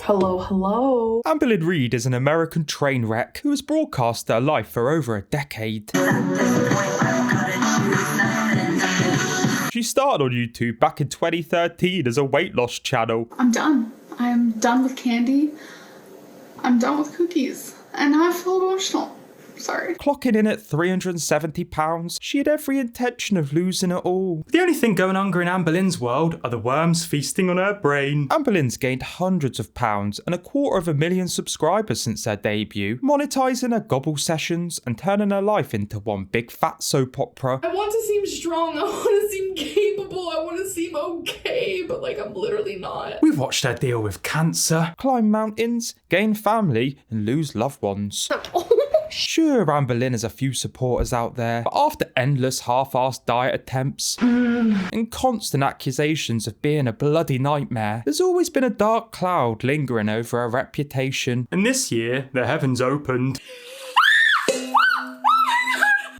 Hello, hello. Amberlynn Reid is an American train wreck who has broadcast her life for over a decade. She started on YouTube back in 2013 as a weight loss channel. I'm done. I'm done with candy. I'm done with cookies. And now I feel emotional. Sorry. Clocking in at 370 pounds, she had every intention of losing it all. The only thing going hungry in Amberlynn's world are the worms feasting on her brain. Amberlynn's gained hundreds of pounds and 250,000 subscribers since her debut, monetising her gobble sessions and turning her life into one big fat soap opera. I want to seem strong. I want to seem capable. I want to seem okay, but I'm literally not. We've watched her deal with cancer, climb mountains, gain family and lose loved ones. Sure, Amberlynn has a few supporters out there, but after endless half-assed diet attempts and constant accusations of being a bloody nightmare, there's always been a dark cloud lingering over her reputation. And this year, the heavens opened.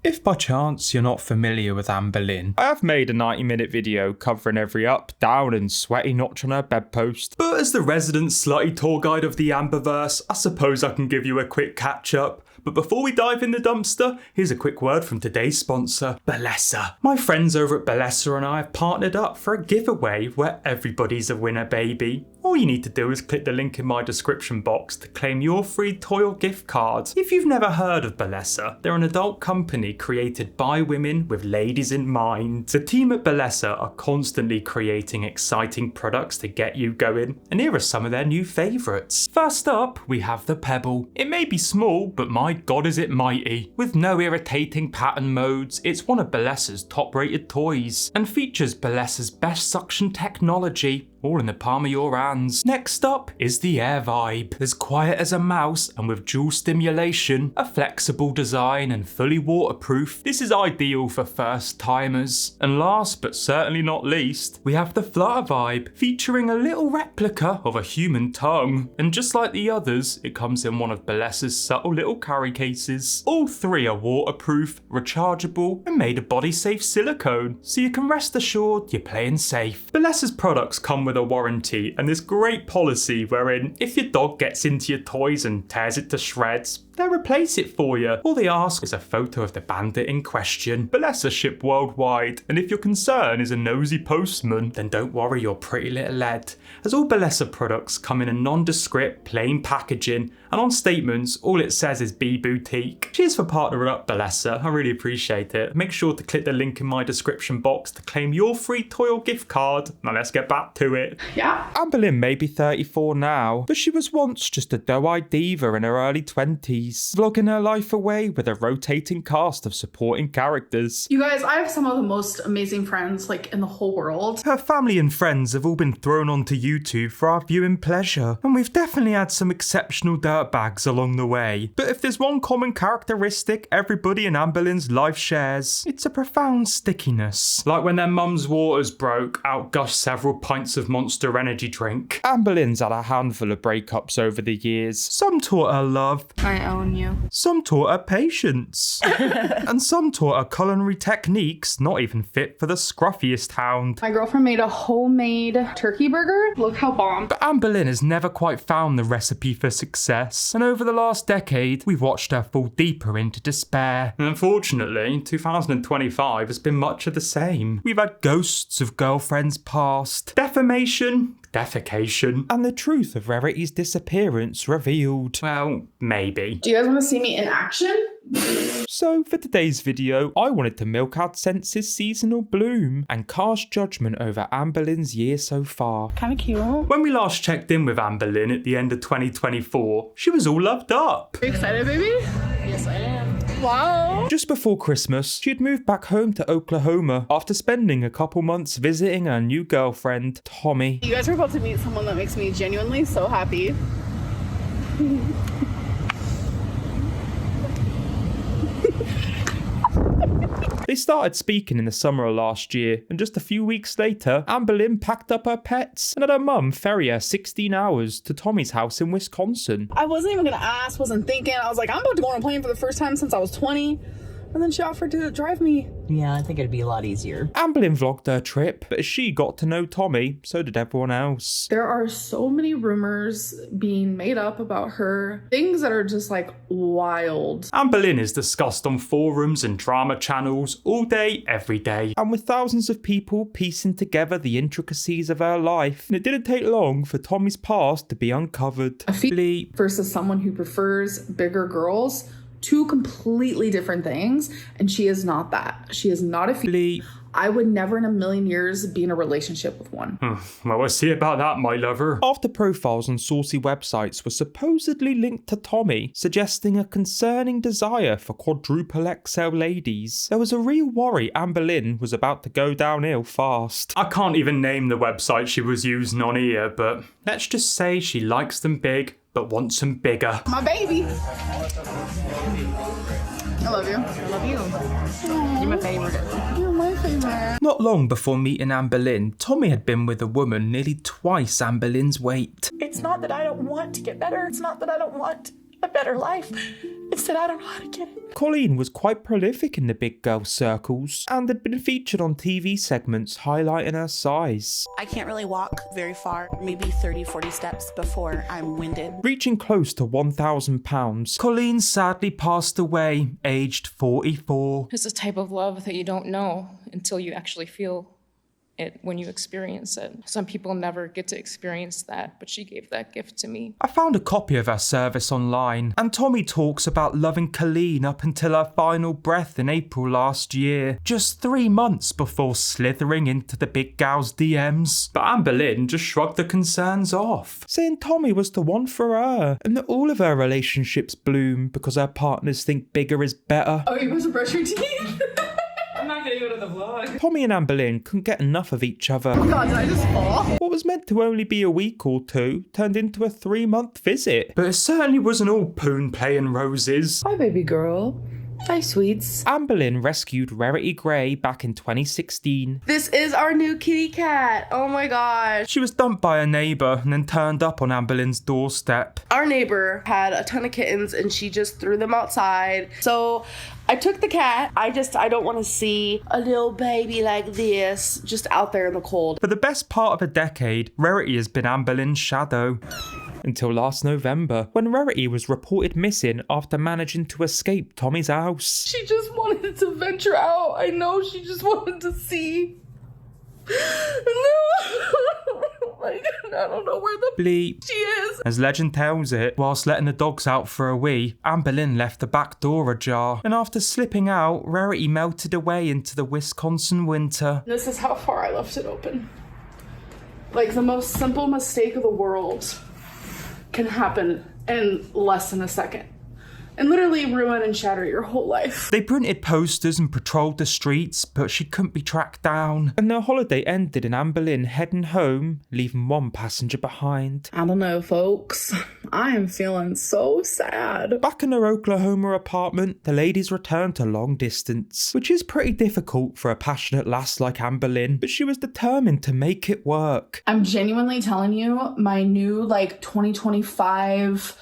If by chance you're not familiar with Amberlynn, I have made a 90-minute video covering every up, down and sweaty notch on her bedpost. But as the resident slutty tour guide of the Amberverse, I suppose I can give you a quick catch-up. But before we dive in the dumpster, here's a quick word from today's sponsor, Bellessa. My friends over at Bellessa and I have partnered up for a giveaway where everybody's a winner, baby. All you need to do is click the link in my description box to claim your free toy or gift card. If you've never heard of Bellessa, they're an adult company created by women with ladies in mind. The team at Bellessa are constantly creating exciting products to get you going, and here are some of their new favourites. First up, we have the Pebble. It may be small, but my god is it mighty. With no irritating pattern modes, it's one of Bellessa's top rated toys, and features Bellessa's best suction technology, all in the palm of your hands. Next up is the Air Vibe. As quiet as a mouse and with dual stimulation, a flexible design and fully waterproof, this is ideal for first timers. And last but certainly not least, we have the Flutter Vibe, featuring a little replica of a human tongue. And just like the others, it comes in one of Bellessa's subtle little carry cases. All three are waterproof, rechargeable, and made of body-safe silicone, so you can rest assured you're playing safe. Bellessa's products come with a warranty and this great policy wherein if your dog gets into your toys and tears it to shreds, they'll replace it for you. All they ask is a photo of the bandit in question. Bellessa ship worldwide, and if your concern is a nosy postman, then don't worry your pretty little head, as all Bellessa products come in a nondescript, plain packaging, and on statements, all it says is Be Boutique. Cheers for partnering up, Bellessa. I really appreciate it. Make sure to click the link in my description box to claim your free toy or gift card. Now let's get back to it. Yeah. Amberlynn may be 34 now, but she was once just a doe-eyed diva in her early 20s, vlogging her life away with a rotating cast of supporting characters. You guys, I have some of the most amazing friends in the whole world. Her family and friends have all been thrown onto YouTube for our viewing pleasure, and we've definitely had some exceptional dirtbags along the way. But if there's one common characteristic everybody in Amberlynn's life shares, it's a profound stickiness. Like when their mum's waters broke, out gushed several pints of Monster energy drink. Amberlynn's had a handful of breakups over the years. Some taught her love. I own you. Some taught her patience. And some taught her culinary techniques not even fit for the scruffiest hound. My girlfriend made a homemade turkey burger. Look how bomb. But Amberlynn has never quite found the recipe for success, and over the last decade, we've watched her fall deeper into despair. And unfortunately, 2025 has been much of the same. We've had ghosts of girlfriends past, defamation, defecation, and the truth of Rarity's disappearance revealed. Well, maybe. Do you guys want to see me in action? So for today's video, I wanted to milk AdSense's seasonal bloom and cast judgment over Amberlynn's year so far. Kind of cute. When we last checked in with Amberlynn at the end of 2024, she was all loved up. Are you excited, baby? Yes, I am. Wow. Just before Christmas, she had moved back home to Oklahoma after spending a couple months visiting her new girlfriend, Tommy. You guys are about to meet someone that makes me genuinely so happy. They started speaking in the summer of last year, and just a few weeks later, Amberlynn packed up her pets and had her mum ferry her 16 hours to Tommy's house in Wisconsin. I wasn't even gonna ask, wasn't thinking. I was like, I'm about to go on a plane for the first time since I was 20. and then she offered to drive me. Yeah, I think it'd be a lot easier. Amberlynn vlogged her trip, but as she got to know Tommy, so did everyone else. There are so many rumors being made up about her, things that are just like wild. Amberlynn is discussed on forums and drama channels all day, every day, and with thousands of people piecing together the intricacies of her life, and it didn't take long for Tommy's past to be uncovered. A female versus someone who prefers bigger girls, two completely different things, and she is not that. She is not a female. I would never in a million years be in a relationship with one. Well, we'll see about that, my lover. After profiles on saucy websites were supposedly linked to Tommy, suggesting a concerning desire for quadruple XL ladies, there was a real worry Amberlynn was about to go downhill fast. I can't even name the website she was using on here, but let's just say she likes them big, but wants them bigger. My baby. I love you. I love you. Aww. You're my favorite. You're my favorite. Not long before meeting Amberlynn, Tommy had been with a woman nearly twice Amberlynn's weight. It's not that I don't want to get better. It's not that I don't want a better life. It's that I don't know how to get it. Colleen was quite prolific in the big girl circles and had been featured on TV segments highlighting her size. I can't really walk very far, maybe 30, 40 steps before I'm winded. Reaching close to 1,000 pounds, Colleen sadly passed away, aged 44. It's a type of love that you don't know until you actually feel it when you experience it. Some people never get to experience that, but she gave that gift to me. I found a copy of her service online, and Tommy talks about loving Colleen up until her final breath in April last year, just 3 months before slithering into the big gal's DMs. But Amberlynn just shrugged the concerns off, saying Tommy was the one for her, and that all of her relationships bloom because her partners think bigger is better. Oh, you want to brush your teeth? I'm not gonna go to the vlog. Tommy and Amberlynn couldn't get enough of each other. Oh God, did I just fall? What was meant to only be a week or two turned into a 3-month visit. But it certainly wasn't all poon play and roses. Hi, baby girl. Hi, sweets. Amberlynn rescued Rarity Grey back in 2016. This is our new kitty cat. Oh my gosh. She was dumped by a neighbour and then turned up on Amberlynn's doorstep. Our neighbor had a ton of kittens and she just threw them outside. So I took the cat. I don't want to see a little baby like this just out there in the cold. For the best part of a decade, Rarity has been Amberlynn's shadow. Until last November, when Rarity was reported missing after managing to escape Tommy's house. She just wanted to venture out. I know she just wanted to see. No. Like, I don't know where the bleep she is. As legend tells it, whilst letting the dogs out for a wee, Amberlynn left the back door ajar. And after slipping out, Rarity melted away into the Wisconsin winter. This is how far I left it open. Like the most simple mistake of the world can happen in less than a second and literally ruin and shatter your whole life. They printed posters and patrolled the streets, but she couldn't be tracked down. And their holiday ended in Amberlynn heading home, leaving one passenger behind. I don't know, folks. I am feeling so sad. Back in her Oklahoma apartment, the ladies returned to long distance, which is pretty difficult for a passionate lass like Amberlynn, but she was determined to make it work. I'm genuinely telling you, my new 2025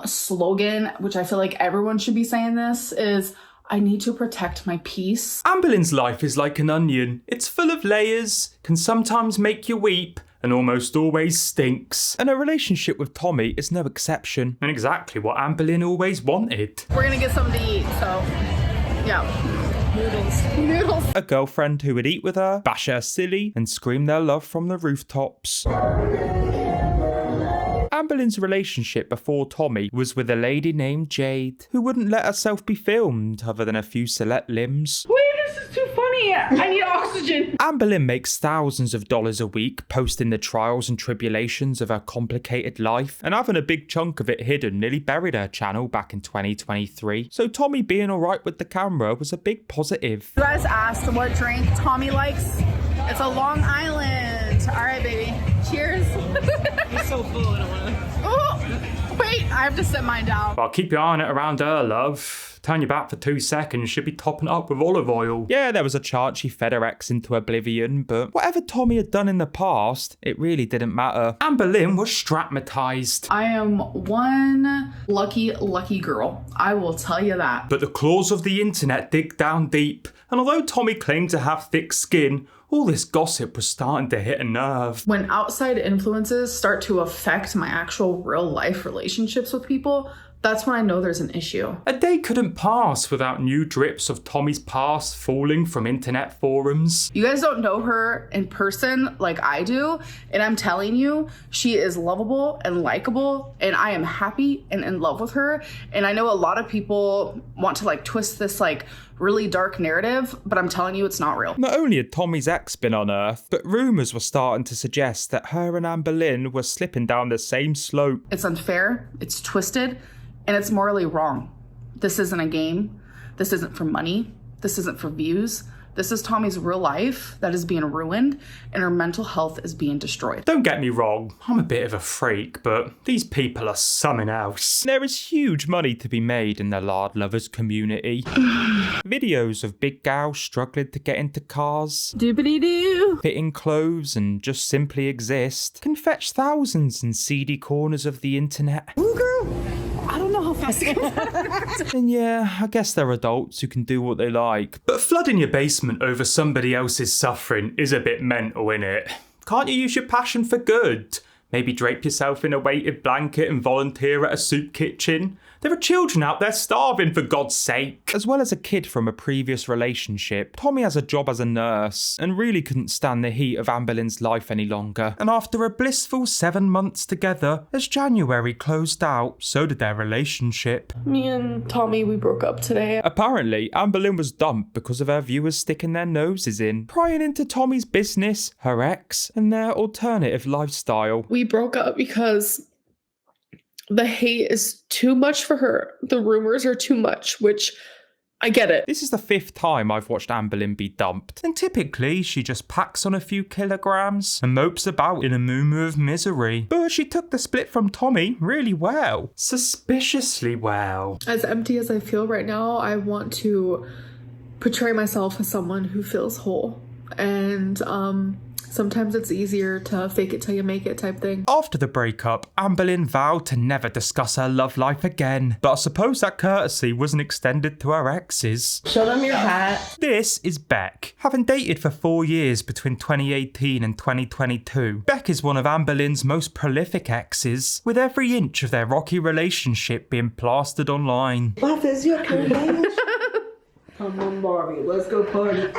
slogan, which I feel like everyone should be saying this, is I need to protect my peace. Amberlynn's life is like an onion. It's full of layers, can sometimes make you weep, and almost always stinks. And her relationship with Tommy is no exception, and exactly what Amberlynn always wanted. We're gonna get something to eat, so yeah. Noodles. A girlfriend who would eat with her, bash her silly, and scream their love from the rooftops. Amberlynn's relationship before Tommy was with a lady named Jade, who wouldn't let herself be filmed other than a few select limbs. Wait, this is too funny. I need oxygen. Amberlynn makes thousands of dollars a week posting the trials and tribulations of her complicated life, and having a big chunk of it hidden nearly buried her channel back in 2023. So Tommy being alright with the camera was a big positive. You guys asked what drink Tommy likes. It's a Long Island. All right, baby. Cheers. You're so full, I don't wanna. Oh, wait, I have to sit mine down. Well, keep your eye on it around her, love. Turn your back for 2 seconds, she'd be topping it up with olive oil. Yeah, there was a chance she fed her ex into oblivion, but whatever Tommy had done in the past, it really didn't matter. Amberlynn was stigmatized. I am one lucky girl. I will tell you that. But the claws of the internet dig down deep, and although Tommy claimed to have thick skin, all this gossip was starting to hit a nerve. When outside influences start to affect my actual real life relationships with people, that's when I know there's an issue. A day couldn't pass without new drips of Tommy's past falling from internet forums. You guys don't know her in person like I do, and I'm telling you, she is lovable and likable, and I am happy and in love with her. And I know a lot of people want to like twist this like really dark narrative, but I'm telling you, it's not real. Not only had Tommy's ex been unearthed, but rumours were starting to suggest that her and Amberlynn were slipping down the same slope. It's unfair, it's twisted, and it's morally wrong. This isn't a game. This isn't for money. This isn't for views. This is Tommy's real life that is being ruined, and her mental health is being destroyed. Don't get me wrong, I'm a bit of a freak, but these people are something else. There is huge money to be made in the lard lovers community. Videos of big gals struggling to get into cars, Doobity-doo. fitting clothes, and just simply exist can fetch thousands in seedy corners of the internet. I don't know how fast it goes. And yeah, I guess they're adults who can do what they like. But flooding your basement over somebody else's suffering is a bit mental, innit? Can't you use your passion for good? Maybe drape yourself in a weighted blanket and volunteer at a soup kitchen? There are children out there starving, for God's sake. As well as a kid from a previous relationship, Tommy has a job as a nurse and really couldn't stand the heat of Amberlynn's life any longer. And after a blissful 7 months together, as January closed out, so did their relationship. Me and Tommy, we broke up today. Apparently, Amberlynn was dumped because of her viewers sticking their noses in, prying into Tommy's business, her ex, and their alternative lifestyle. We broke up because the hate is too much for her. The rumors are too much, which I get it. This is the 5th time I've watched Amberlynn be dumped, and typically she just packs on a few kilograms and mopes about in a moo of misery. But she took the split from Tommy really well. Suspiciously well. As empty as I feel right now, I want to portray myself as someone who feels whole. And sometimes it's easier to fake it till you make it type thing. After the breakup, Amberlynn vowed to never discuss her love life again. But I suppose that courtesy wasn't extended to her exes. Show them your hat. This is Beck. Having dated for 4 years between 2018 and 2022, Beck is one of Amberlynn's most prolific exes, with every inch of their rocky relationship being plastered online. Life is your career. Come on, Barbie, let's go party.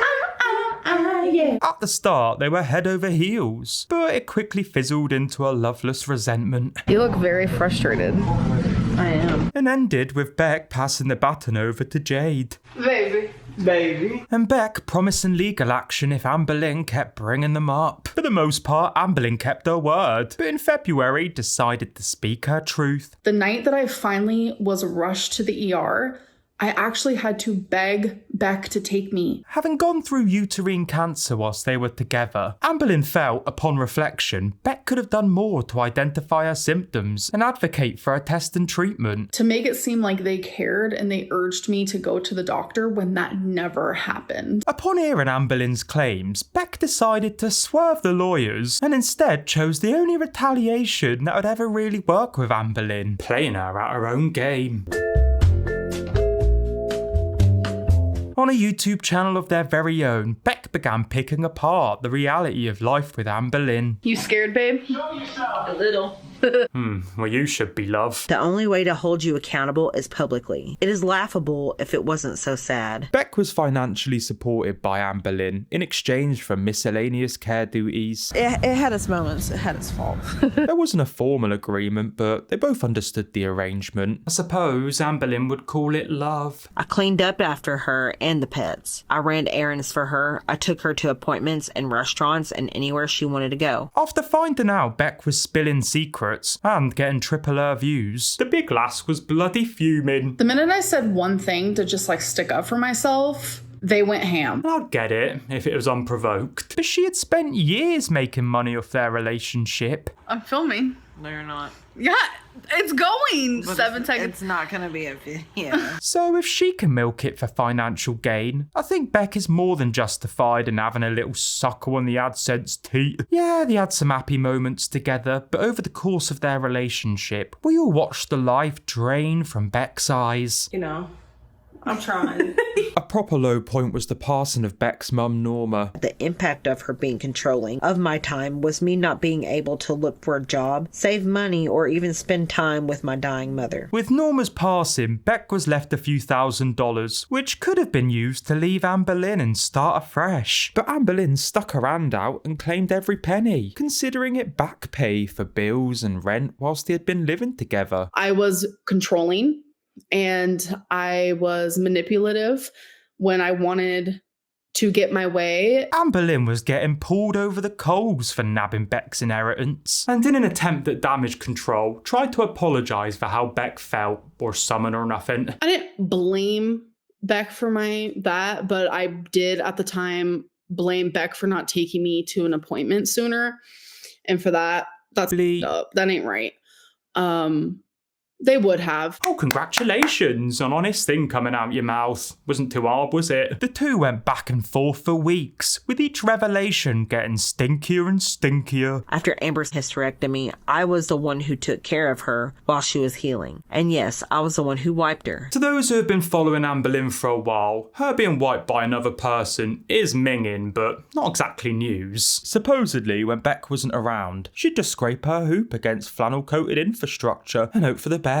Yeah. At the start, they were head over heels, but it quickly fizzled into a loveless resentment. You look very frustrated. I am. And ended with Beck passing the baton over to Jade. Baby. And Beck promising legal action if Amberlynn kept bringing them up. For the most part, Amberlynn kept her word, but in February decided to speak her truth. The night that I finally was rushed to the ER, I actually had to beg Beck to take me. Having gone through uterine cancer whilst they were together, Amberlynn felt, upon reflection, Beck could have done more to identify her symptoms and advocate for a test and treatment. To make it seem like they cared and they urged me to go to the doctor when that never happened. Upon hearing Amberlynn's claims, Beck decided to swerve the lawyers and instead chose the only retaliation that would ever really work with Amberlynn, playing her at her own game. On a YouTube channel of their very own, Beck began picking apart the reality of life with Amberlynn. You scared, babe? A little. Well, you should be, love. The only way to hold you accountable is publicly. It is laughable if it wasn't so sad. Beck was financially supported by Amberlynn in exchange for miscellaneous care duties. It had its moments. It had its faults. There wasn't a formal agreement, but they both understood the arrangement. I suppose Amberlynn would call it love. I cleaned up after her and the pets. I ran errands for her. I took her to appointments and restaurants and anywhere she wanted to go. After finding out Beck was spilling secrets and getting triple her views, the big lass was bloody fuming. The minute I said one thing to just like stick up for myself, they went ham. I'd get it if it was unprovoked. But she had spent years making money off their relationship. I'm filming. No, you're not. Yeah, it's going. But 7 seconds. It's not gonna be a video. So if she can milk it for financial gain, I think Beck is more than justified in having a little suckle on the AdSense teat. Yeah, they had some happy moments together, but over the course of their relationship, we all watched the life drain from Beck's eyes. You know, I'm trying. A proper low point was the passing of Beck's mum, Norma. The impact of her being controlling of my time was me not being able to look for a job, save money, or even spend time with my dying mother. With Norma's passing, Beck was left a few $1,000s, which could have been used to leave Amberlynn and start afresh. But Amberlynn stuck her hand out and claimed every penny, considering it back pay for bills and rent whilst they had been living together. I was controlling and I was manipulative when I wanted to get my way. Amberlynn was getting pulled over the coals for nabbing Beck's inheritance, and in an attempt at damage control, tried to apologise for how Beck felt, or summon or nothing. I didn't blame Beck for that, but I did at the time blame Beck for not taking me to an appointment sooner. And for that ain't right. They would have. Oh, congratulations. An honest thing coming out your mouth. Wasn't too hard, was it? The two went back and forth for weeks, with each revelation getting stinkier and stinkier. After Amber's hysterectomy, I was the one who took care of her while she was healing. And yes, I was the one who wiped her. To those who have been following Amberlynn for a while, her being wiped by another person is minging, but not exactly news. Supposedly, when Beck wasn't around, she'd just scrape her hoop against flannel-coated infrastructure and hope for the best.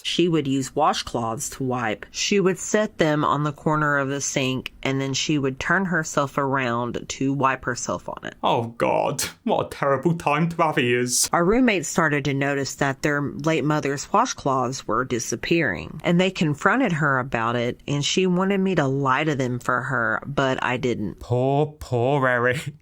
She would use washcloths to wipe. She would set them on the corner of the sink, and then she would turn herself around to wipe herself on it. Oh God, what a terrible time to have ears. Our roommates started to notice that their late mother's washcloths were disappearing, and they confronted her about it, and she wanted me to lie to them for her, but I didn't. Poor Eric.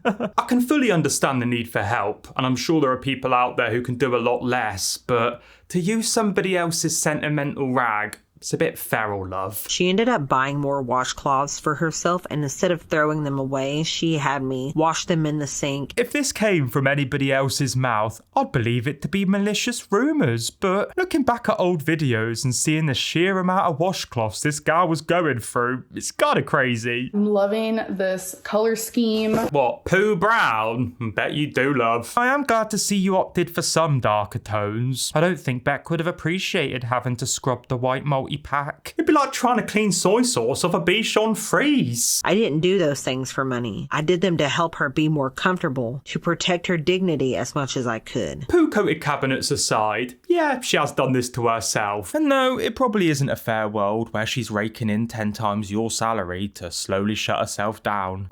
I can fully understand the need for help, and I'm sure there are people out there who can do a lot less, but to use somebody else's sentimental rag, it's a bit feral, love. She ended up buying more washcloths for herself, and instead of throwing them away, she had me wash them in the sink. If this came from anybody else's mouth, I'd believe it to be malicious rumours, but looking back at old videos and seeing the sheer amount of washcloths this gal was going through, it's kinda crazy. I'm loving this color scheme. What, poo brown? Bet you do, love. I am glad to see you opted for some darker tones. I don't think Beck would have appreciated having to scrub the white multi-pack. It'd be like trying to clean soy sauce off a Bichon Frise. I didn't do those things for money. I did them to help her be more comfortable, to protect her dignity as much as I could. Poo-coated cabinets aside, yeah, she has done this to herself. And no, it probably isn't a fair world where she's raking in 10 times your salary to slowly shut herself down.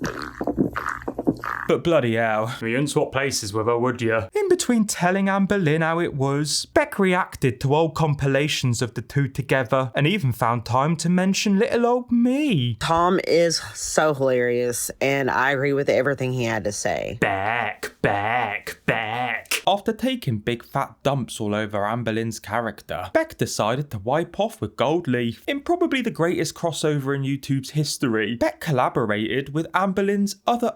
But bloody hell, you wouldn't swap places with her, would you? In between telling Amberlynn how it was, Beck reacted to old compilations of the two together and even found time to mention little old me. Tom is so hilarious, and I agree with everything he had to say. Beck. After taking big fat dumps all over Amberlynn's character, Beck decided to wipe off with Gold Leaf. In probably the greatest crossover in YouTube's history, Beck collaborated with Amberlynn's other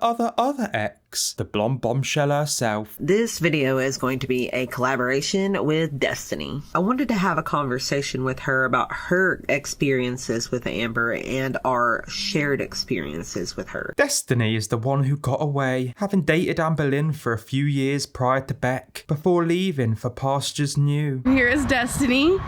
ex, the blonde bombshell herself. This video is going to be a collaboration with Destiny. I wanted to have a conversation with her about her experiences with Amber and our shared experiences with her. Destiny is the one who got away, having dated Amberlynn for a few years prior to Beck, before leaving for pastures new. Here is Destiny.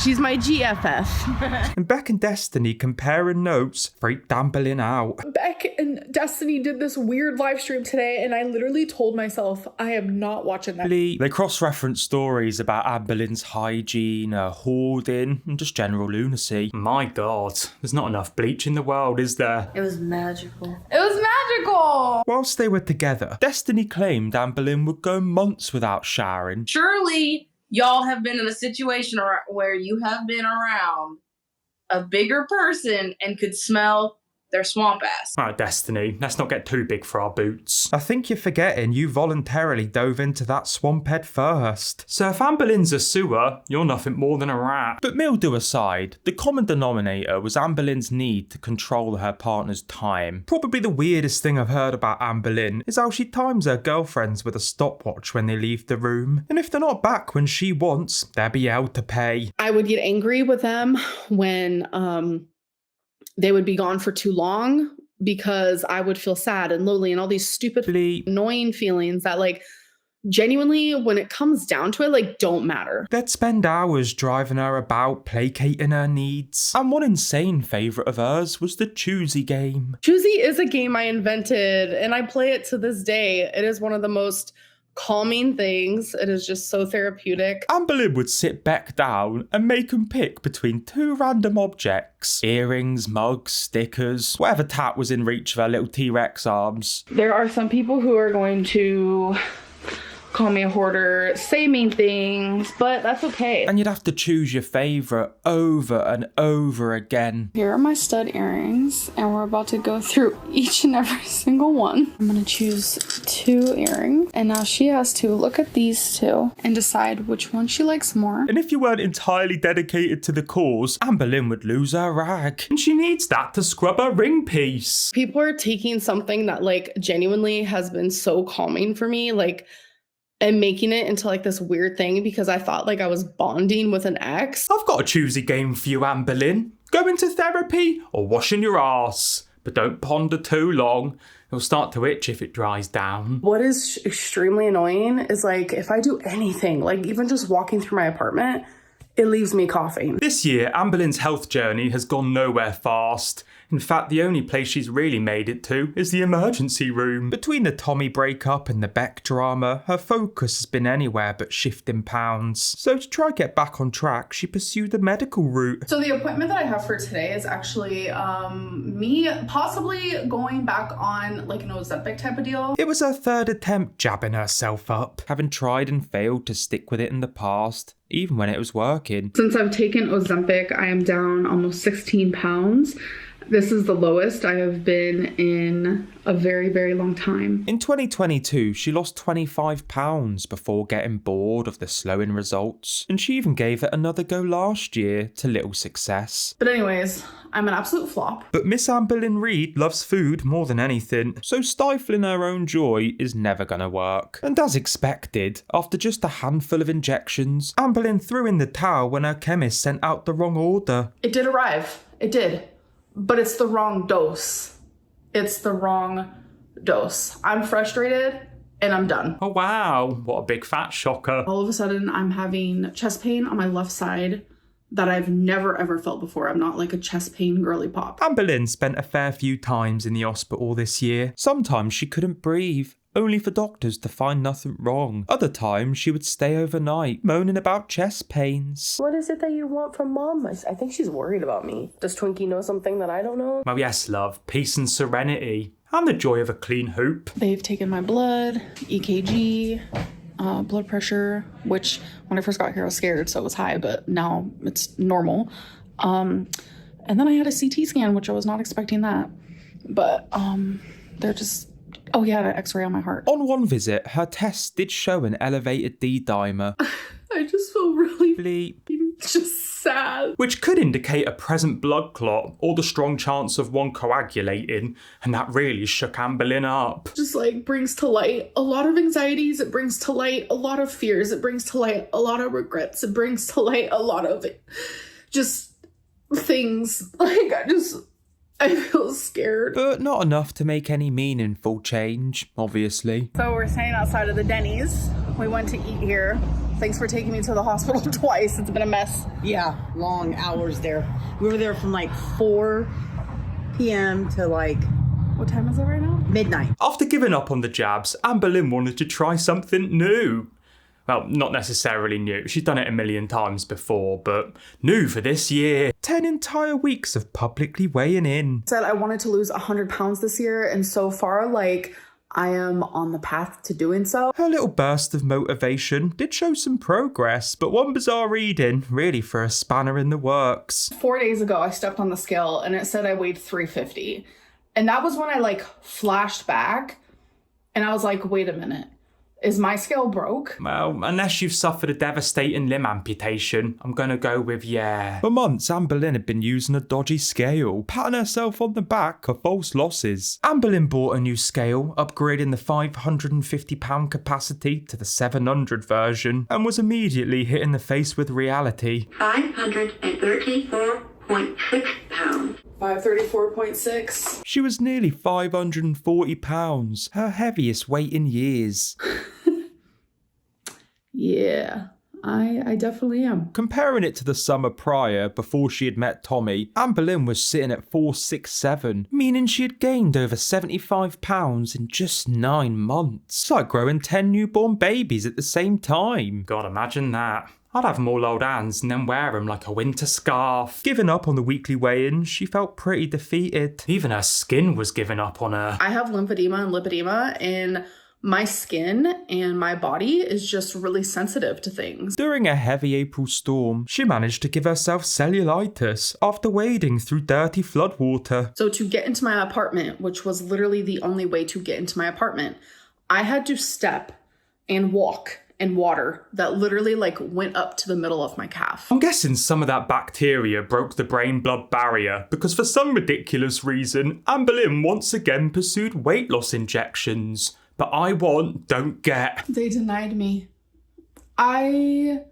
She's my GFF. And Beck and Destiny comparing notes freaked Amberlynn out. Beck and Destiny did this weird live stream today, and I literally told myself I am not watching that. They cross-reference stories about Amberlynn's hygiene, her hoarding, and just general lunacy. My God, there's not enough bleach in the world, is there? It was magical. It was magical! Whilst they were together, Destiny claimed Amberlynn would go months without showering. Surely y'all have been in a situation where you have been around a bigger person and could smell their swamp ass. Alright, Destiny, let's not get too big for our boots. I think you're forgetting you voluntarily dove into that swamp head first. So if Amberlynn's a sewer, you're nothing more than a rat. But mildew aside, the common denominator was Amberlynn's need to control her partner's time. Probably the weirdest thing I've heard about Amberlynn is how she times her girlfriends with a stopwatch when they leave the room. And if they're not back when she wants, they'll be held to pay. I would get angry with them when they would be gone for too long because I would feel sad and lonely and all these stupid, annoying feelings that, like, genuinely, when it comes down to it, like, don't matter. They'd spend hours driving her about, placating her needs. And one insane favourite of hers was the Choosy game. Choosy is a game I invented, and I play it to this day. It is one of the most calming things. It is just so therapeutic. Amberlynn would sit back down and make him pick between two random objects. Earrings, mugs, stickers, whatever tat was in reach of her little T-Rex arms. There are some people who are going to call me a hoarder, say mean things, but that's okay. And you'd have to choose your favourite over and over again. Here are my stud earrings, and we're about to go through each and every single one. I'm gonna choose 2 earrings, and now she has to look at these 2 and decide which one she likes more. And if you weren't entirely dedicated to the cause, Amberlynn would lose her rag. And she needs that to scrub her ring piece. People are taking something that, like, genuinely has been so calming for me, like, and making it into, like, this weird thing because I thought, like, I was bonding with an ex. I've got a choosy game for you, Amberlynn. Go into therapy or washing your ass. But don't ponder too long. It'll start to itch if it dries down. What is extremely annoying is, like, if I do anything, like even just walking through my apartment, it leaves me coughing. This year, Amberlynn's health journey has gone nowhere fast. In fact, the only place she's really made it to is the emergency room. Between the Tommy breakup and the Beck drama, her focus has been anywhere but shifting pounds. So to try get back on track, she pursued the medical route. So the appointment that I have for today is actually me possibly going back on, like, an Ozempic type of deal. It was her 3rd attempt jabbing herself up, having tried and failed to stick with it in the past, even when it was working. Since I've taken Ozempic, I am down almost 16 pounds. This is the lowest I have been in a very, very long time. In 2022, she lost 25 pounds before getting bored of the slowing results, and she even gave it another go last year to little success. But anyways, I'm an absolute flop. But Miss Amberlynn Reid loves food more than anything, so stifling her own joy is never gonna work. And as expected, after just a handful of injections, Amberlynn threw in the towel when her chemist sent out the wrong order. It did arrive. It did. But it's the wrong dose. It's the wrong dose. I'm frustrated and I'm done. Oh wow, what a big fat shocker. All of a sudden, I'm having chest pain on my left side that I've never ever felt before. I'm not like a chest pain girly pop. Amberlynn spent a fair few times in the hospital this year. Sometimes she couldn't breathe, only for doctors to find nothing wrong. Other times she would stay overnight, moaning about chest pains. What is it that you want from mom? I think she's worried about me. Does Twinkie know something that I don't know? Well, yes, love. Peace and serenity. And the joy of a clean hoop. They've taken my blood, EKG, blood pressure, which when I first got here I was scared, so it was high, but now it's normal. And then I had a CT scan, which I was not expecting that. But they're just... Oh yeah, an x-ray on my heart. On one visit, her tests did show an elevated D-dimer. I just feel really Bleep. just sad. Which could indicate a present blood clot or the strong chance of one coagulating, and that really shook Amberlynn up. Just, like, brings to light a lot of anxieties. It brings to light a lot of fears. It brings to light a lot of regrets. It brings to light a lot of just things. Like, I feel scared. But not enough to make any meaningful change, obviously. So we're standing outside of the Denny's. We went to eat here. Thanks for taking me to the hospital twice. It's been a mess. Yeah, long hours there. We were there from like 4 p.m. to like... What time is it right now? Midnight. After giving up on the jabs, Amberlynn wanted to try something new. Well, not necessarily new. She's done it a million times before, but new for this year. 10 entire weeks of publicly weighing in. Said I wanted to lose 100 pounds this year, and so far, like, I am on the path to doing so. Her little burst of motivation did show some progress, but one bizarre reading really threw a spanner in the works. 4 days ago, I stepped on the scale, and it said I weighed 350. And that was when I like flashed back and I was like, wait a minute. Is my scale broke? Well, unless you've suffered a devastating limb amputation, I'm gonna go with yeah. For months, Amberlynn had been using a dodgy scale, patting herself on the back for false losses. Amberlynn bought a new scale, upgrading the £550 capacity to the 700 version, and was immediately hit in the face with reality. 534.6 pounds. 534.6. She was nearly 540 pounds, her heaviest weight in years. Yeah, I definitely am. Comparing it to the summer prior, before she had met Tommy, Amberlynn was sitting at 467, meaning she had gained over 75 pounds in just 9 months. It's like growing 10 newborn babies at the same time. God, imagine that. I'd have them all old hands and then wear them like a winter scarf. Giving up on the weekly weigh-in, she felt pretty defeated. Even her skin was giving up on her. I have lymphedema and lipedema, and my skin and my body is just really sensitive to things. During a heavy April storm, she managed to give herself cellulitis after wading through dirty floodwater. So to get into my apartment, which was literally the only way to get into my apartment, I had to step and walk in water that literally like went up to the middle of my calf. I'm guessing some of that bacteria broke the brain-blood barrier because for some ridiculous reason, Amberlynn once again pursued weight loss injections. But I want, don't get. They denied me. I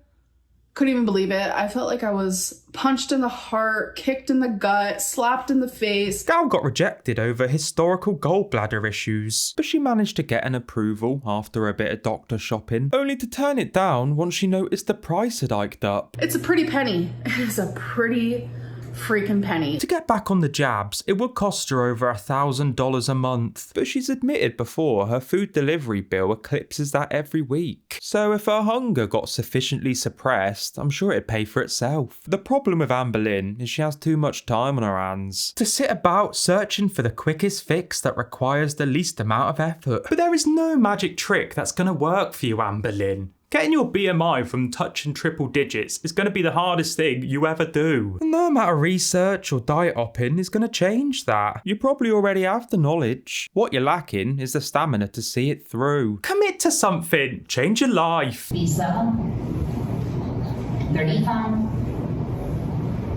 couldn't even believe it. I felt like I was punched in the heart, kicked in the gut, slapped in the face. Gal got rejected over historical gallbladder issues, but she managed to get an approval after a bit of doctor shopping, only to turn it down once she noticed the price had hiked up. It's a pretty penny. It is a pretty freaking penny. To get back on the jabs, it would cost her over $1,000 a month, but she's admitted before her food delivery bill eclipses that every week. So if her hunger got sufficiently suppressed, I'm sure it'd pay for itself. The problem with Amberlynn is she has too much time on her hands to sit about searching for the quickest fix that requires the least amount of effort. But there is no magic trick that's going to work for you, Amberlynn. Getting your BMI from touching triple digits is going to be the hardest thing you ever do. And no amount of research or diet hopping is going to change that. You probably already have the knowledge. What you're lacking is the stamina to see it through. Commit to something. Change your life. B7, 35,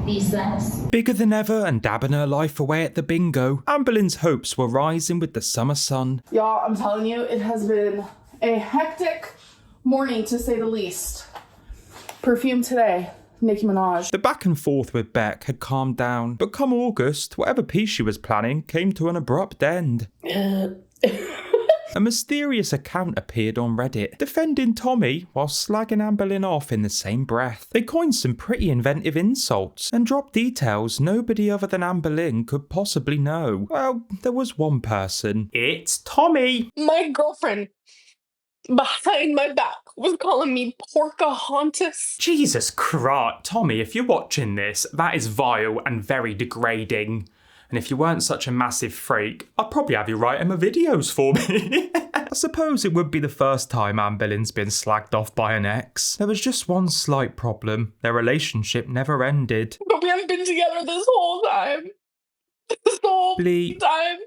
B6. Bigger than ever and dabbing her life away at the bingo, Amberlynn's hopes were rising with the summer sun. Y'all, I'm telling you, it has been a hectic morning to say the least. Perfume today, Nicki Minaj. The back and forth with Beck had calmed down, but come August, whatever piece she was planning came to an abrupt end. A mysterious account appeared on Reddit, defending Tommy while slagging Amberlynn off in the same breath. They coined some pretty inventive insults and dropped details nobody other than Amberlynn could possibly know. Well, there was one person. It's Tommy! My girlfriend behind my back was calling me Porcahontas. Jesus Christ, Tommy, if you're watching this, that is vile and very degrading. And if you weren't such a massive freak, I'd probably have you writing my videos for me. I suppose it would be the first time Amberlynn's been slagged off by an ex. There was just one slight problem. Their relationship never ended. But we haven't been together this whole time. This whole time.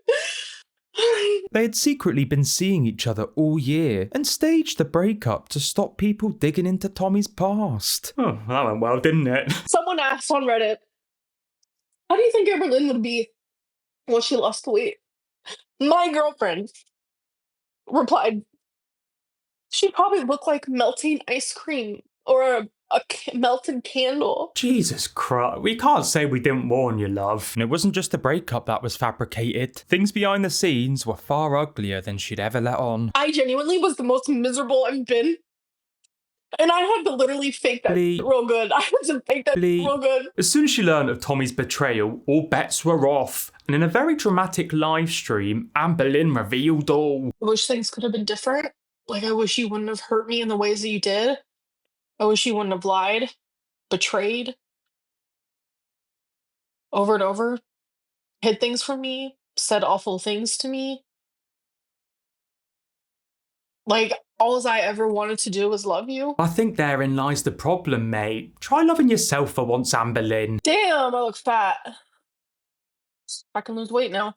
They had secretly been seeing each other all year and staged the breakup to stop people digging into Tommy's past. Oh, that went well, didn't it? Someone asked on Reddit, how do you think Amberlynn would be when she lost weight? My girlfriend replied, she'd probably look like melting ice cream or a melted candle. Jesus Christ, we can't say we didn't warn you, love. And it wasn't just the breakup that was fabricated. Things behind the scenes were far uglier than she'd ever let on. I genuinely was the most miserable I've been. And I had to literally fake that real good. I had to fake that real good. As soon as she learned of Tommy's betrayal, all bets were off. And in a very dramatic live stream, Amberlynn revealed all. I wish things could have been different. Like, I wish you wouldn't have hurt me in the ways that you did. I wish you wouldn't have lied, betrayed, over and over, hid things from me, said awful things to me. Like, all I ever wanted to do was love you. I think therein lies the problem, mate. Try loving yourself for once, Amberlynn. Damn, I look fat. I can lose weight now.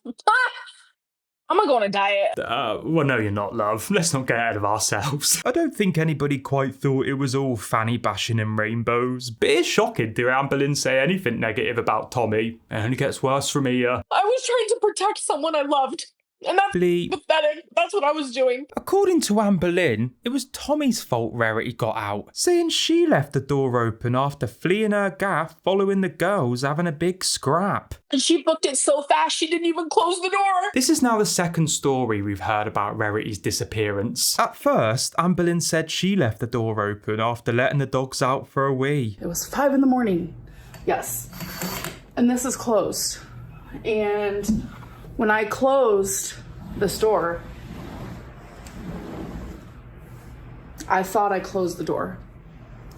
I'm gonna go on a diet. Well, no, you're not, love. Let's not get ahead of ourselves. I don't think anybody quite thought it was all fanny bashing and rainbows, but it's shocking to hear Amberlynn say anything negative about Tommy. It only gets worse from here. I was trying to protect someone I loved. And that's pathetic. That's what I was doing. According to Amberlynn, it was Tommy's fault Rarity got out, saying she left the door open after fleeing her gaff following the girls having a big scrap. And she booked it so fast she didn't even close the door. This is now the second story we've heard about Rarity's disappearance. At first, Amberlynn said she left the door open after letting the dogs out for a wee. It was 5 a.m. Yes. And this is closed. And when I closed this door, I thought I closed the door.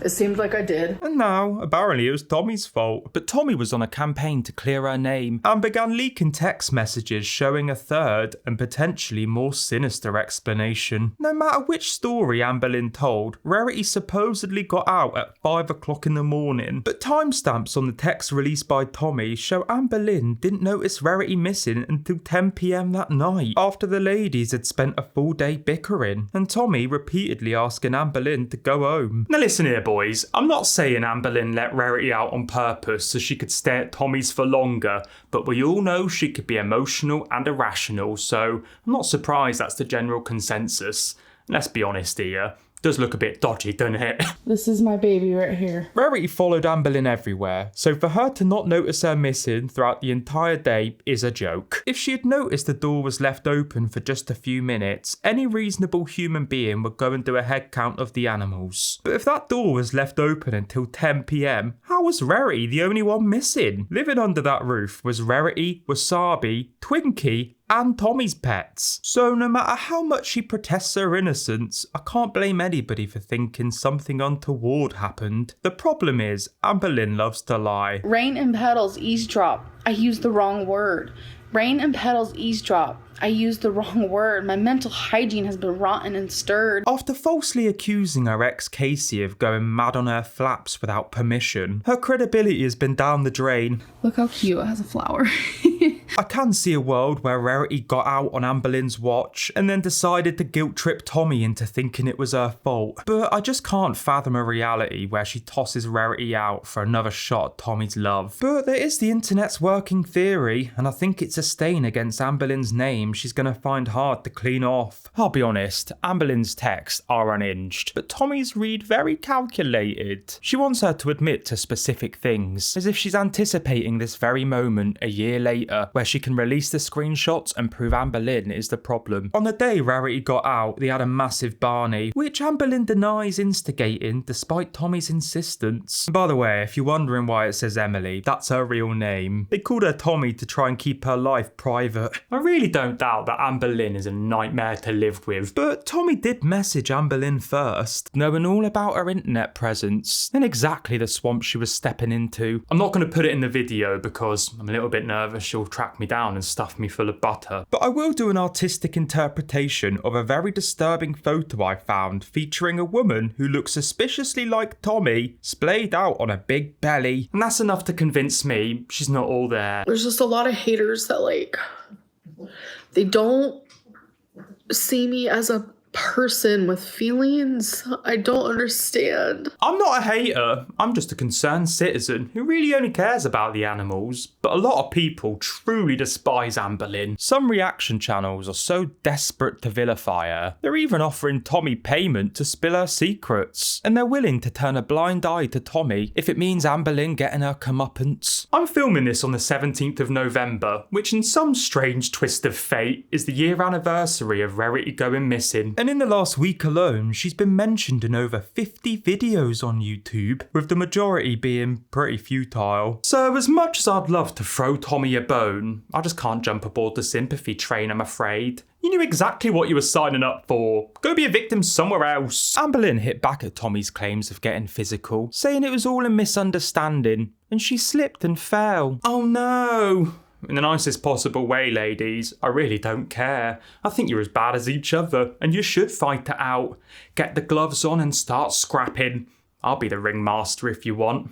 It seemed like I did. And now, apparently it was Tommy's fault. But Tommy was on a campaign to clear her name and began leaking text messages showing a third and potentially more sinister explanation. No matter which story Amberlynn told, Rarity supposedly got out at 5 o'clock in the morning. But timestamps on the text released by Tommy show Amberlynn didn't notice Rarity missing until 10 p.m. that night, after the ladies had spent a full day bickering, and Tommy repeatedly asking Amberlynn to go home. Now listen here, boys, I'm not saying Amberlynn let Rarity out on purpose so she could stay at Tommy's for longer, but we all know she could be emotional and irrational, so I'm not surprised that's the general consensus. Let's be honest here. Does look a bit dodgy, doesn't it? This is my baby right here. Rarity followed Amberlynn everywhere, so for her to not notice her missing throughout the entire day is a joke. If she had noticed the door was left open for just a few minutes, any reasonable human being would go and do a head count of the animals. But if that door was left open until 10 p.m, how was Rarity the only one missing? Living under that roof was Rarity, Wasabi, Twinkie, and Tommy's pets. So no matter how much she protests her innocence, I can't blame anybody for thinking something untoward happened. The problem is, Amberlynn loves to lie. Rain and petals eavesdrop. I used the wrong word. Rain and petals eavesdrop. I used the wrong word. My mental hygiene has been rotten and stirred. After falsely accusing her ex Casey of going mad on her flaps without permission, her credibility has been down the drain. Look how cute it has a flower. I can see a world where Rarity got out on Amberlynn's watch and then decided to guilt trip Tommy into thinking it was her fault. But I just can't fathom a reality where she tosses Rarity out for another shot at Tommy's love. But there is the internet's working theory, and I think it's a stain against Amberlynn's name she's gonna find hard to clean off. I'll be honest, Amberlynn's texts are unhinged, but Tommy's read very calculated. She wants her to admit to specific things, as if she's anticipating this very moment a year later, where she can release the screenshots and prove Amberlynn is the problem. On the day Rarity got out, they had a massive Barney, which Amberlynn denies instigating despite Tommy's insistence. By the way, if you're wondering why it says Emily, that's her real name. They called her Tommy to try and keep her life private. I really don't doubt that Amberlynn is a nightmare to live with, but Tommy did message Amberlynn first, knowing all about her internet presence and exactly the swamp she was stepping into. I'm not going to put it in the video because I'm a little bit nervous she'll track me down and stuff me full of butter, but I will do an artistic interpretation of a very disturbing photo I found featuring a woman who looks suspiciously like Tommy, splayed out on a big belly, and that's enough to convince me she's not all there. There's just a lot of haters that they don't see me as a person with feelings. I don't understand. I'm not a hater, I'm just a concerned citizen who really only cares about the animals, but a lot of people truly despise Amberlynn. Some reaction channels are so desperate to vilify her, they're even offering Tommy payment to spill her secrets, and they're willing to turn a blind eye to Tommy if it means Amberlynn getting her comeuppance. I'm filming this on the 17th of November, which in some strange twist of fate is the year anniversary of Rarity going missing. And in the last week alone, she's been mentioned in over 50 videos on YouTube, with the majority being pretty futile. So as much as I'd love to throw Tommy a bone, I just can't jump aboard the sympathy train, I'm afraid. You knew exactly what you were signing up for. Go be a victim somewhere else. Amberlynn hit back at Tommy's claims of getting physical, saying it was all a misunderstanding, and she slipped and fell. Oh no. In the nicest possible way, ladies, I really don't care. I think you're as bad as each other, and you should fight it out. Get the gloves on and start scrapping. I'll be the ringmaster if you want.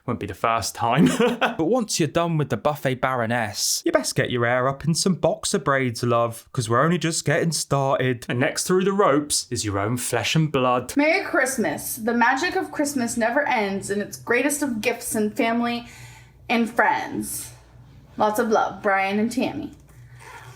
Won't be the first time. But once you're done with the buffet baroness, you best get your hair up in some boxer braids, love, because we're only just getting started. And next through the ropes is your own flesh and blood. Merry Christmas. The magic of Christmas never ends, and it's greatest of gifts and family and friends. Lots of love, Brian and Tammy.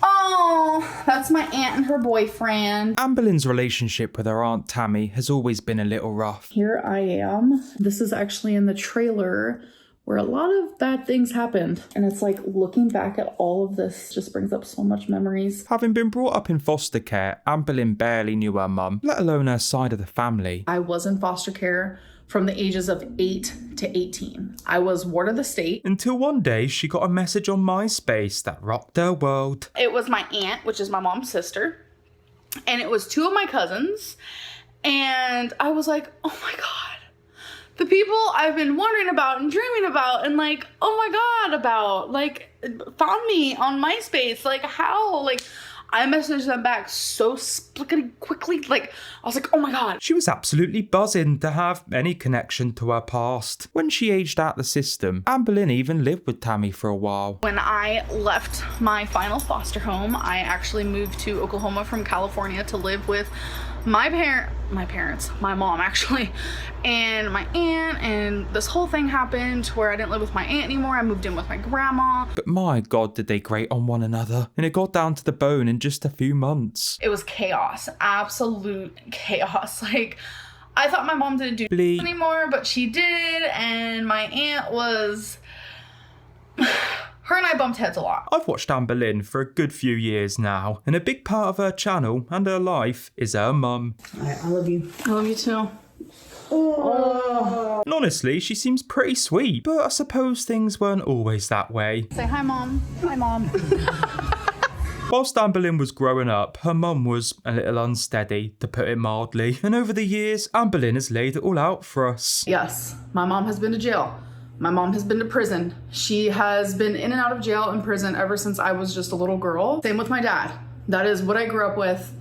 Oh, that's my aunt and her boyfriend. Amberlynn's relationship with her Aunt Tammy has always been a little rough. Here I am. This is actually in the trailer where a lot of bad things happened. And it's like looking back at all of this just brings up so much memories. Having been brought up in foster care, Amberlynn barely knew her mum, let alone her side of the family. I was in foster care from the ages of 8 to 18. I was ward of the state. Until one day she got a message on MySpace that rocked her world. It was my aunt, which is my mom's sister, and it was 2 of my cousins, and I was like, oh my God, the people I've been wondering about and dreaming about and like, oh my God, about, like, found me on MySpace, like, how, like, I messaged them back so splickety quickly, like, I was like, oh my God. She was absolutely buzzing to have any connection to her past. When she aged out the system, Amberlynn even lived with Tammy for a while. When I left my final foster home, I actually moved to Oklahoma from California to live with my parents, my mom actually, and my aunt, and this whole thing happened where I didn't live with my aunt anymore. I moved in with my grandma. But my God, did they grate on one another, and it got down to the bone in just a few months. It was chaos, absolute chaos. Like, I thought my mom didn't do anymore, but she did, and my aunt was... Her and I bumped heads a lot. I've watched Amberlynn for a good few years now, and a big part of her channel and her life is her mum. I love you. I love you too. And honestly, she seems pretty sweet, but I suppose things weren't always that way. Say hi, Mom. Hi, Mom. Whilst Amberlynn was growing up, her mum was a little unsteady, to put it mildly, and over the years, Amberlynn has laid it all out for us. Yes, my mom has been to jail. My mom has been to prison. She has been in and out of jail and prison ever since I was just a little girl. Same with my dad. That is what I grew up with,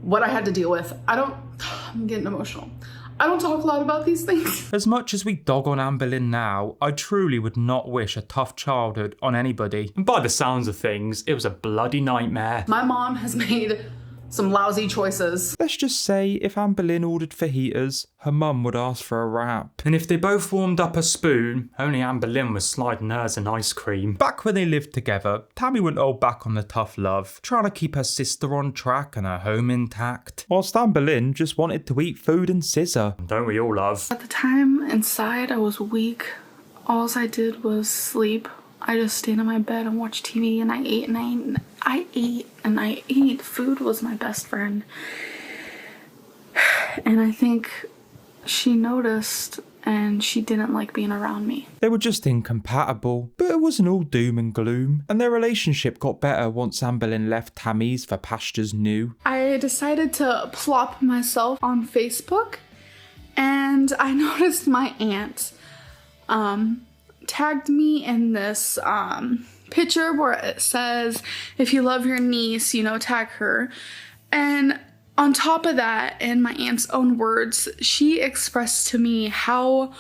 what I had to deal with. I'm getting emotional. I don't talk a lot about these things. As much as we dog on Amberlynn now, I truly would not wish a tough childhood on anybody. And by the sounds of things, it was a bloody nightmare. My mom has made some lousy choices. Let's just say if Amberlynn ordered fajitas, her mum would ask for a wrap. And if they both warmed up a spoon, only Amberlynn was sliding hers in ice cream. Back when they lived together, Tammy wouldn't hold back on the tough love, trying to keep her sister on track and her home intact, whilst Amberlynn just wanted to eat food and scissor. Don't we all, love? At the time, inside, I was weak. All I did was sleep. I just stayed in my bed and watched TV, and I ate and I ate. Food was my best friend. And I think she noticed, and she didn't like being around me. They were just incompatible, but it wasn't all doom and gloom, and their relationship got better once Amberlynn left Tammy's for pastures new. I decided to plop myself on Facebook, and I noticed my aunt tagged me in this picture where it says, if you love your niece, tag her. And on top of that, in my aunt's own words, she expressed to me how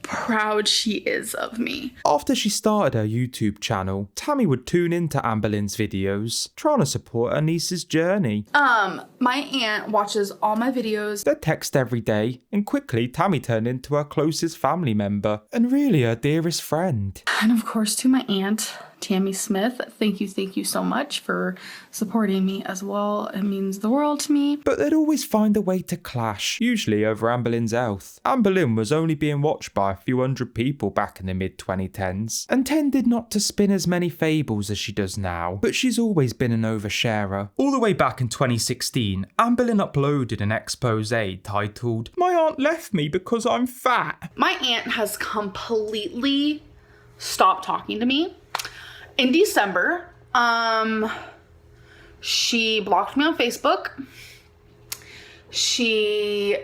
proud she is of me. After she started her YouTube channel, Tammy would tune into Amberlynn's videos, trying to support her niece's journey. My aunt watches all my videos. They text every day, and quickly Tammy turned into her closest family member, and really her dearest friend. And of course to my aunt, Tammy Smith, thank you so much for supporting me as well. It means the world to me. But they'd always find a way to clash, usually over Amberlynn's health. Amberlynn was only being watched by a few hundred people back in the mid-2010s, and tended not to spin as many fables as she does now, but she's always been an oversharer. All the way back in 2016, Amberlynn uploaded an expose titled, "My aunt left me because I'm fat." My aunt has completely stopped talking to me. In December, she blocked me on Facebook. She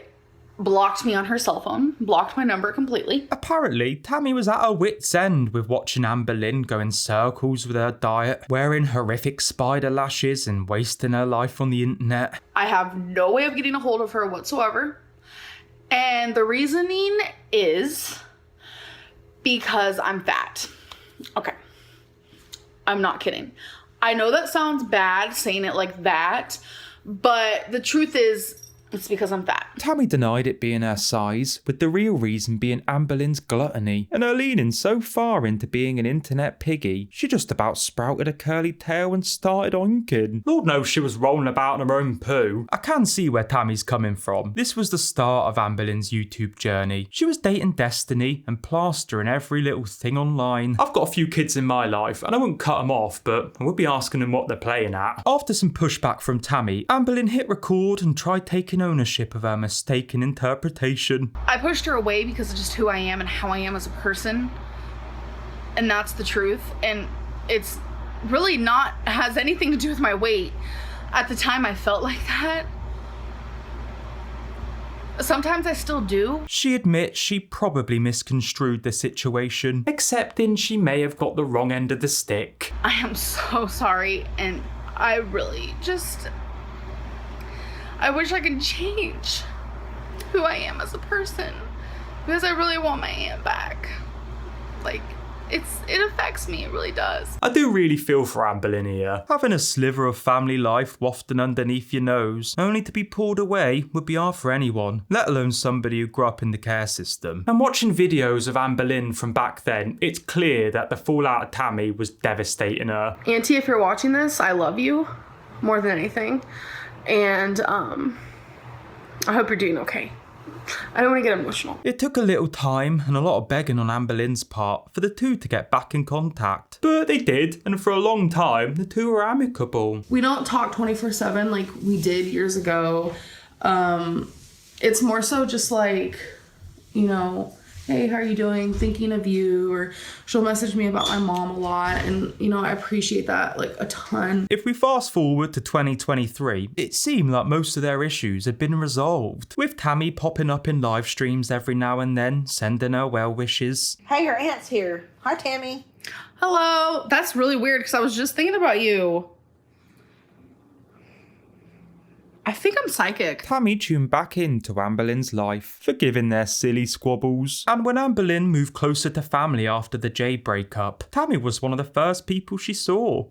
blocked me on her cell phone, blocked my number completely. Apparently, Tammy was at her wit's end with watching Amberlynn go in circles with her diet, wearing horrific spider lashes and wasting her life on the internet. I have no way of getting a hold of her whatsoever. And the reasoning is because I'm fat. Okay. I'm not kidding. I know that sounds bad saying it like that, but the truth is, it's because I'm fat. Tammy denied it being her size, with the real reason being Amberlynn's gluttony, and her leaning so far into being an internet piggy, she just about sprouted a curly tail and started oinking. Lord knows she was rolling about in her own poo. I can see where Tammy's coming from. This was the start of Amberlynn's YouTube journey. She was dating Destiny and plastering every little thing online. I've got a few kids in my life, and I wouldn't cut them off, but I would be asking them what they're playing at. After some pushback from Tammy, Amberlynn hit record and tried taking ownership of her mistaken interpretation. I pushed her away because of just who I am and how I am as a person. And that's the truth. And it's really not has anything to do with my weight. At the time I felt like that. Sometimes I still do. She admits she probably misconstrued the situation, accepting she may have got the wrong end of the stick. I am so sorry, and I really just... I wish I could change who I am as a person, because I really want my aunt back. Like, it affects me, it really does. I do really feel for Amberlynn here. Having a sliver of family life wafting underneath your nose, only to be pulled away, would be hard for anyone, let alone somebody who grew up in the care system. And watching videos of Amberlynn from back then, it's clear that the fallout of Tammy was devastating her. Auntie, if you're watching this, I love you more than anything. And I hope you're doing okay. I don't want to get emotional. It took a little time and a lot of begging on Amberlynn's part for the two to get back in contact. But they did, and for a long time, the two were amicable. We don't talk 24/7 like we did years ago. It's more so just like, you know, hey, how are you doing? Thinking of you. Or she'll message me about my mom a lot. And, you know, I appreciate that like a ton. If we fast forward to 2023, it seemed like most of their issues had been resolved, with Tammy popping up in live streams every now and then, sending her well wishes. Hey, your aunt's here. Hi, Tammy. Hello. That's really weird because I was just thinking about you. I think I'm psychic. Tammy tuned back into Amberlynn's life, forgiving their silly squabbles. And when Amberlynn moved closer to family after the Jay breakup, Tammy was one of the first people she saw.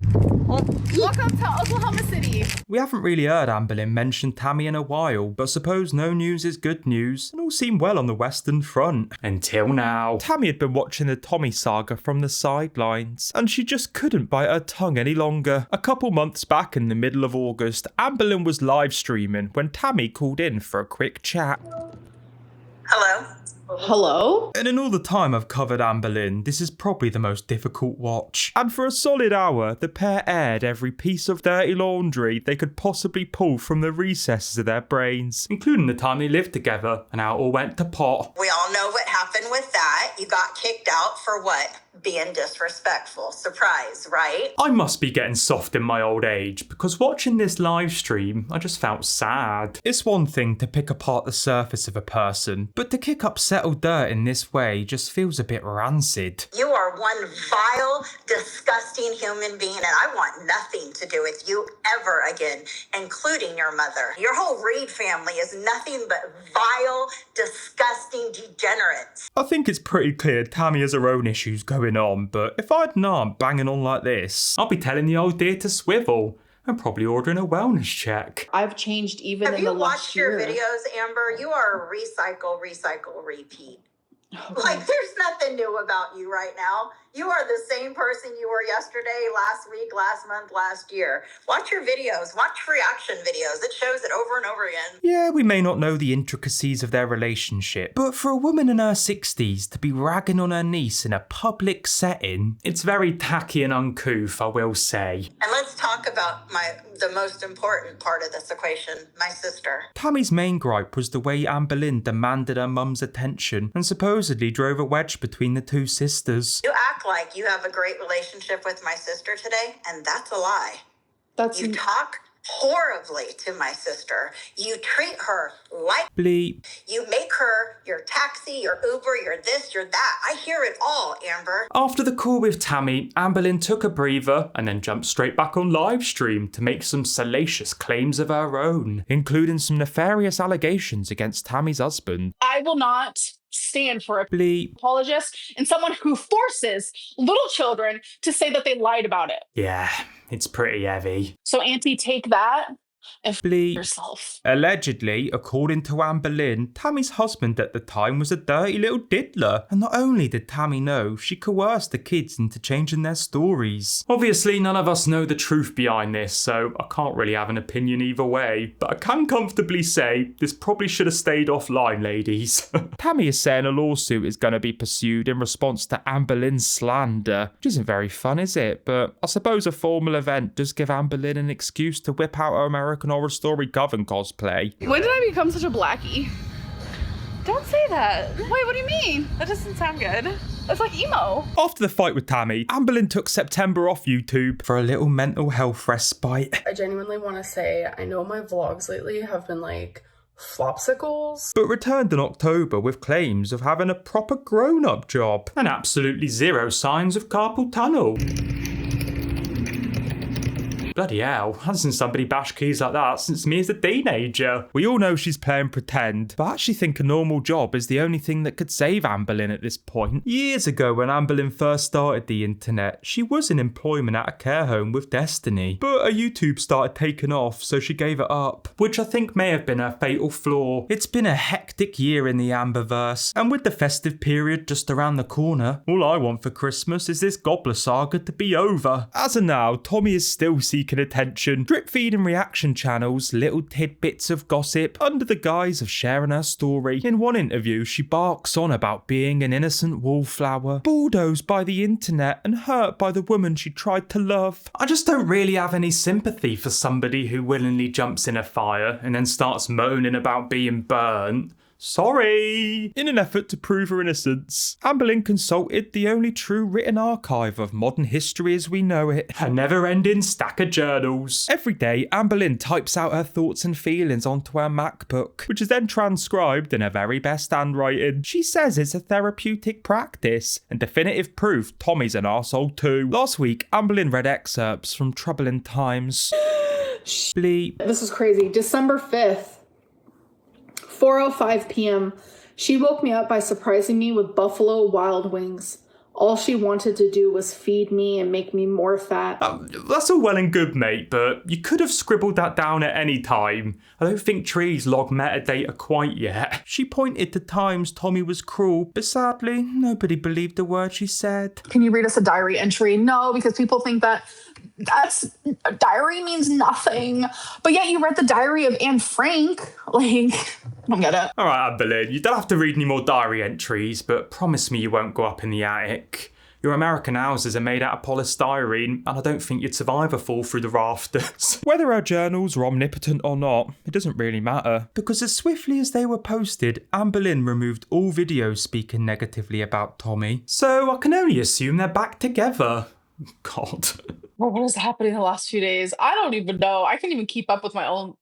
Welcome to Oklahoma City. We haven't really heard Amberlynn mention Tammy in a while, but suppose no news is good news, and all seemed well on the Western Front. Until now. Tammy had been watching the Tommy saga from the sidelines, and she just couldn't bite her tongue any longer. A couple months back in the middle of August, Amberlynn was live streaming when Tammy called in for a quick chat. Hello? Hello? And in all the time I've covered Amberlynn, this is probably the most difficult watch. And for a solid hour, the pair aired every piece of dirty laundry they could possibly pull from the recesses of their brains, including the time they lived together and how it all went to pot. We all know what happened with that. You got kicked out for what? Being disrespectful. Surprise, right? I must be getting soft in my old age, because watching this live stream, I just felt sad. It's one thing to pick apart the surface of a person, but to kick up settled dirt in this way just feels a bit rancid. You are one vile, disgusting human being, and I want nothing to do with you ever again, including your mother. Your whole Reid family is nothing but vile, disgusting degenerates. I think it's pretty clear Tammy has her own issues going on, but if I had an aunt banging on like this, I'd be telling the old dear to swivel and probably ordering a wellness check. I've changed even in the last year. Have you watched your videos, Amber? You are a recycle, repeat. Like, there's nothing new about you right now. You are the same person you were yesterday, last week, last month, last year. Watch your videos. Watch reaction videos. It shows it over and over again. Yeah, we may not know the intricacies of their relationship, but for a woman in her 60s to be ragging on her niece in a public setting, it's very tacky and uncouth, I will say. And let's talk about the most important part of this equation, my sister. Tammy's main gripe was the way Amberlynn demanded her mum's attention and supposedly drove a wedge between the two sisters. You act like you have a great relationship with my sister today, and that's a lie. You talk horribly to my sister. You treat her like bleep. You make her your taxi, your Uber, your this, your that. I hear it all, Amber. After the call with Tammy, Amberlynn took a breather and then jumped straight back on live stream to make some salacious claims of her own, including some nefarious allegations against Tammy's husband. I will not stand for a bleep apologist and someone who forces little children to say that they lied about it. Yeah, it's pretty heavy. So, Auntie, take that and bleep yourself. Allegedly, according to Amberlynn, Tammy's husband at the time was a dirty little diddler, and not only did Tammy know, she coerced the kids into changing their stories. Obviously, none of us know the truth behind this, so I can't really have an opinion either way, but I can comfortably say this probably should have stayed offline, ladies. Tammy is saying a lawsuit is going to be pursued in response to Amberlynn's slander, which isn't very fun, is it? But I suppose a formal event does give Amberlynn an excuse to whip out her American Horror Story Coven cosplay. When did I become such a blackie? Don't say that. Wait, what do you mean? That doesn't sound good. That's like emo. After the fight with Tammy, Amberlynn took September off YouTube for a little mental health respite. I genuinely want to say, I know my vlogs lately have been like flopsicles, but returned in October with claims of having a proper grown-up job and absolutely zero signs of carpal tunnel. Bloody hell, hasn't somebody bashed keys like that since me as a teenager? We all know she's playing pretend, but I actually think a normal job is the only thing that could save Amberlynn at this point. Years ago, when Amberlynn first started the internet, she was in employment at a care home with Destiny, but her YouTube started taking off, so she gave it up, which I think may have been her fatal flaw. It's been a hectic year in the Amberverse, and with the festive period just around the corner, all I want for Christmas is this Gobbler saga to be over. As of now, Tommy is still seeking attention, drip feeding reaction channels, little tidbits of gossip under the guise of sharing her story. In one interview, she barks on about being an innocent wallflower, bulldozed by the internet and hurt by the woman she tried to love. I just don't really have any sympathy for somebody who willingly jumps in a fire and then starts moaning about being burnt. Sorry! In an effort to prove her innocence, Amberlynn consulted the only true written archive of modern history as we know it, a never-ending stack of journals. Every day, Amberlynn types out her thoughts and feelings onto her MacBook, which is then transcribed in her very best handwriting. She says it's a therapeutic practice, and definitive proof Tommy's an arsehole too. Last week, Amberlynn read excerpts from Troubling Times. Bleep. This is crazy. December 5th. 4:05 p.m. She woke me up by surprising me with Buffalo Wild Wings. All she wanted to do was feed me and make me more fat. That's all well and good, mate, but you could have scribbled that down at any time. I don't think trees log metadata quite yet. She pointed to times Tommy was cruel, but sadly, nobody believed a word she said. Can you read us a diary entry? No, because people think that a diary means nothing. But yet you read the diary of Anne Frank. Like, I don't get it. All right, Amberlynn, you don't have to read any more diary entries, but promise me you won't go up in the attic. Your American houses are made out of polystyrene, and I don't think you'd survive a fall through the rafters. Whether her journals are omnipotent or not, it doesn't really matter, because as swiftly as they were posted, Amberlynn removed all videos speaking negatively about Tommy. So I can only assume they're back together. God. Well, what is happening the last few days? I don't even know. I can't even keep up with my own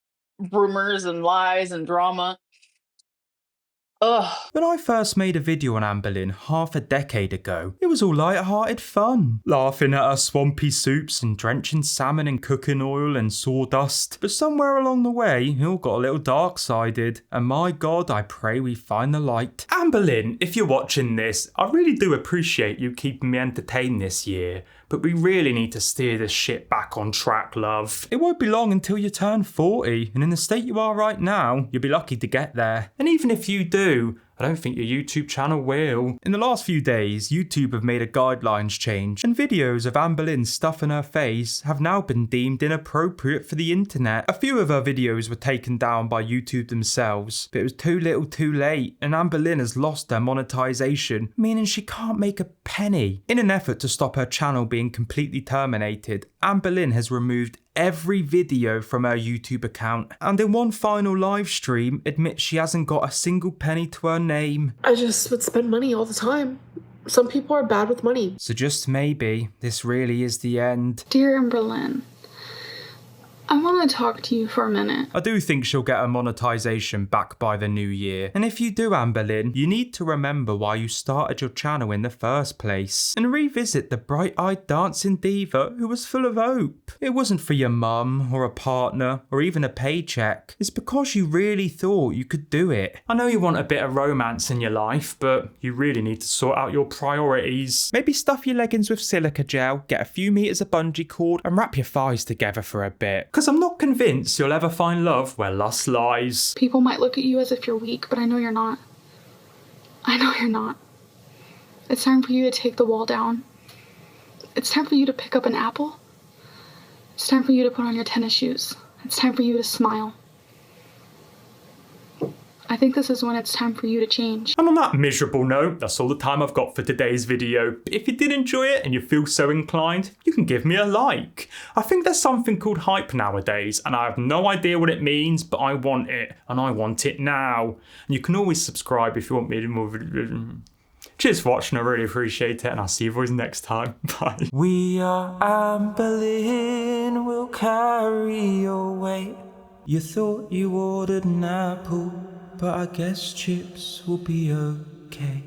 rumors and lies and drama. Ugh. When I first made a video on Amberlynn half a decade ago, it was all light-hearted fun, laughing at her swampy soups and drenching salmon in cooking oil and sawdust. But somewhere along the way, it all got a little dark-sided, and my God, I pray we find the light. Amberlynn, if you're watching this, I really do appreciate you keeping me entertained this year, but we really need to steer this shit back on track, love. It won't be long until you turn 40, and in the state you are right now, you'll be lucky to get there. And even if you do, I don't think your YouTube channel will. In the last few days, YouTube have made a guidelines change, and videos of Amberlynn stuffing her face have now been deemed inappropriate for the internet. A few of her videos were taken down by YouTube themselves, but it was too little too late, and Amberlynn has lost her monetization, meaning she can't make a penny. In an effort to stop her channel being completely terminated, Amberlynn has removed every video from her YouTube account, and in one final live stream admits she hasn't got a single penny to her name. I just would spend money all the time. Some people are bad with money. So just maybe, this really is the end. Dear Amberlynn, I want to talk to you for a minute. I do think she'll get her monetization back by the new year. And if you do, Amberlynn, you need to remember why you started your channel in the first place. And revisit the bright-eyed dancing diva who was full of hope. It wasn't for your mum, or a partner, or even a paycheck. It's because you really thought you could do it. I know you want a bit of romance in your life, but you really need to sort out your priorities. Maybe stuff your leggings with silica gel, get a few meters of bungee cord, and wrap your thighs together for a bit. Because I'm not convinced you'll ever find love where lust lies. People might look at you as if you're weak, but I know you're not. I know you're not. It's time for you to take the wall down. It's time for you to pick up an apple. It's time for you to put on your tennis shoes. It's time for you to smile. I think this is when it's time for you to change. And on that miserable note, that's all the time I've got for today's video. But if you did enjoy it and you feel so inclined, you can give me a like. I think there's something called hype nowadays, and I have no idea what it means, but I want it, and I want it now. And you can always subscribe if you want me to move. Cheers for watching, I really appreciate it, and I'll see you boys next time. Bye. We are Amberlynn, we'll carry your weight. You thought you ordered an apple, but I guess chips will be okay.